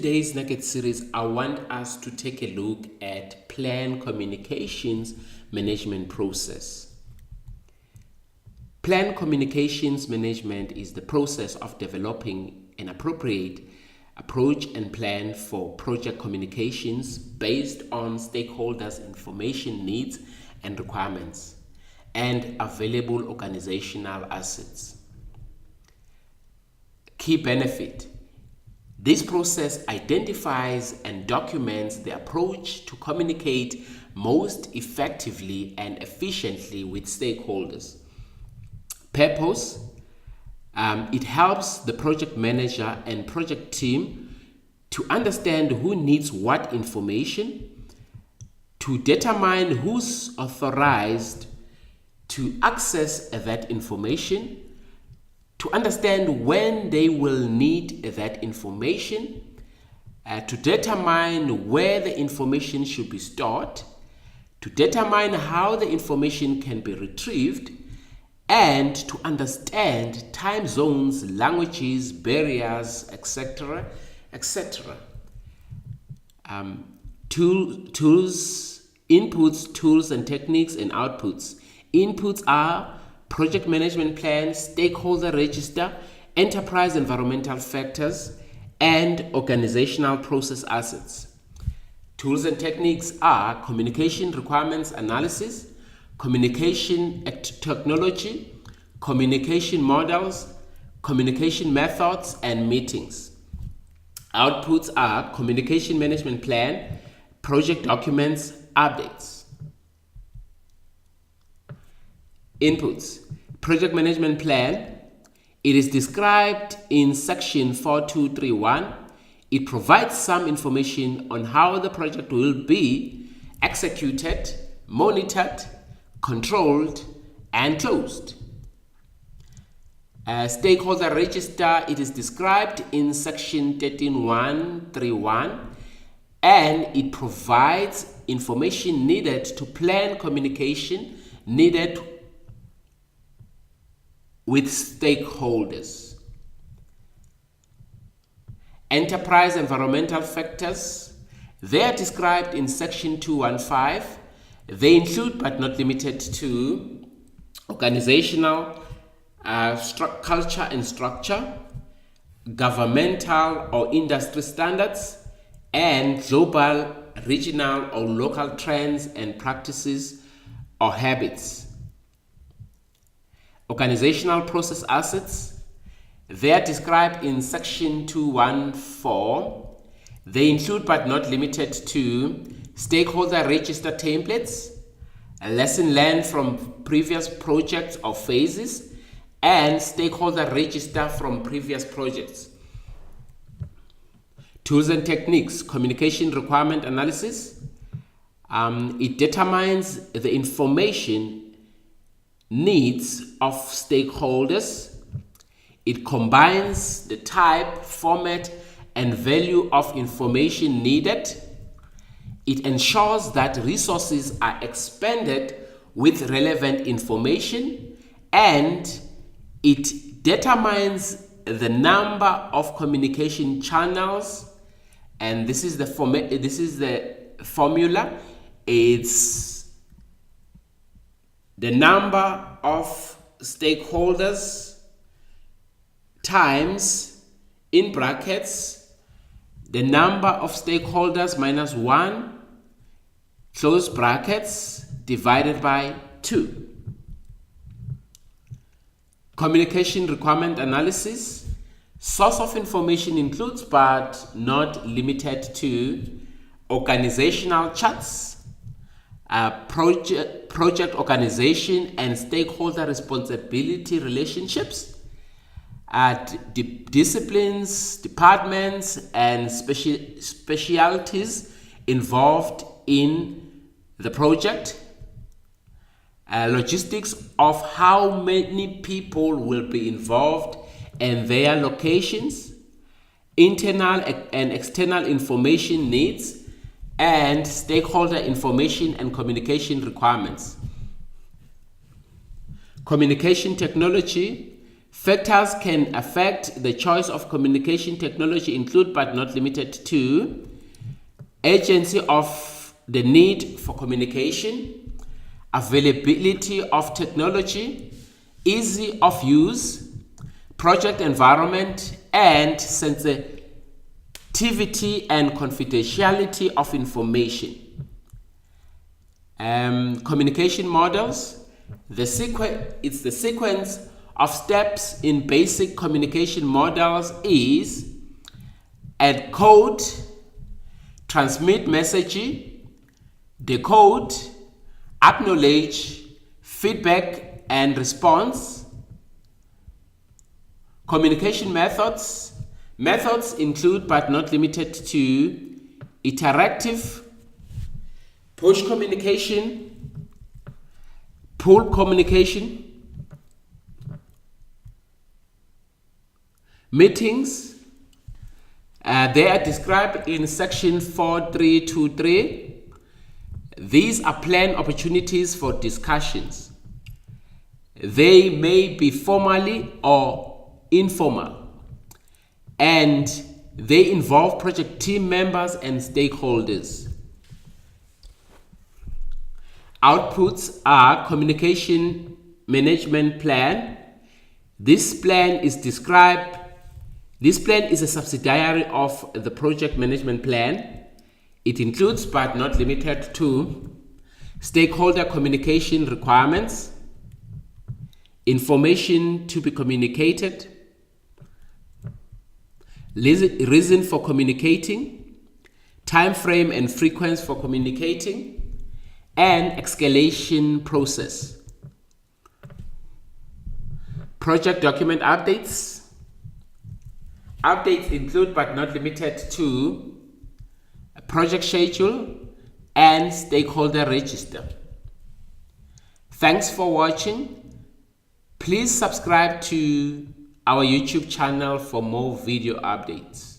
today's Nugget series, I want us to take a look at plan communications management process. Plan communications management is the process of developing an appropriate approach and plan for project communications based on stakeholders' information needs and requirements and available organizational assets. Key benefit. This process identifies and documents the approach to communicate most effectively and efficiently with stakeholders. Purpose. It helps the project manager and project team to understand who needs what information, to determine who's authorized to access that information, to understand when they will need that information, to determine where the information should be stored, to determine how the information can be retrieved, and to understand time zones, languages, barriers, etc., etc. Tools, inputs, tools and techniques, and outputs. Inputs are project management plan, stakeholder register, enterprise environmental factors, and organizational process assets. Tools and techniques are communication requirements analysis, communication technology, communication models, communication methods, and meetings. Outputs are communication management plan, project documents, updates. Inputs. Project management plan. It is described in section 4231. It provides some information on how the project will be executed, monitored, controlled, and closed. Stakeholder register. It is described in section 13131, and it provides information needed to plan communication needed with stakeholders. Enterprise environmental factors, they are described in section 215. They include but not limited to organizational culture and structure, governmental or industry standards, and global, regional or local trends and practices or habits. Organizational process assets, they are described in section 214. They include but not limited to stakeholder register templates, a lesson learned from previous projects or phases, and stakeholder register from previous projects. Tools and techniques, communication requirement analysis. It determines the information needs of stakeholders. It combines the type, format, and value of information needed. It ensures that resources are expended with relevant information, and it determines the number of communication channels, and this is the formula. It's the number of stakeholders times, in brackets, the number of stakeholders minus 1, close brackets, divided by 2. Communication requirement analysis. Source of information includes but not limited to organizational charts, project organization and stakeholder responsibility relationships, disciplines, departments, and specialties involved in the project, logistics of how many people will be involved and their locations, internal and external information needs, and stakeholder information and communication requirements. Communication technology, Factors can affect the choice of communication technology include but not limited to urgency of the need for communication, availability of technology, ease of use, project environment, and sensitivity and confidentiality of information. Communication models. It's the sequence of steps in basic communication models is encode, transmit messaging, decode, acknowledge, feedback and response. Communication methods. Methods include but not limited to interactive, push communication, pull communication, meetings. They are described in section 4323. These are planned opportunities for discussions. They may be formally or informal, and they involve project team members and stakeholders. Outputs are communication management plan. This plan is a subsidiary of the project management plan. It includes but not limited to stakeholder communication requirements, information to be communicated, reason for communicating, time frame and frequency for communicating, and escalation process. Project document updates. Updates include but not limited to a project schedule and stakeholder register. Thanks for watching. Please subscribe to our YouTube channel for more video updates.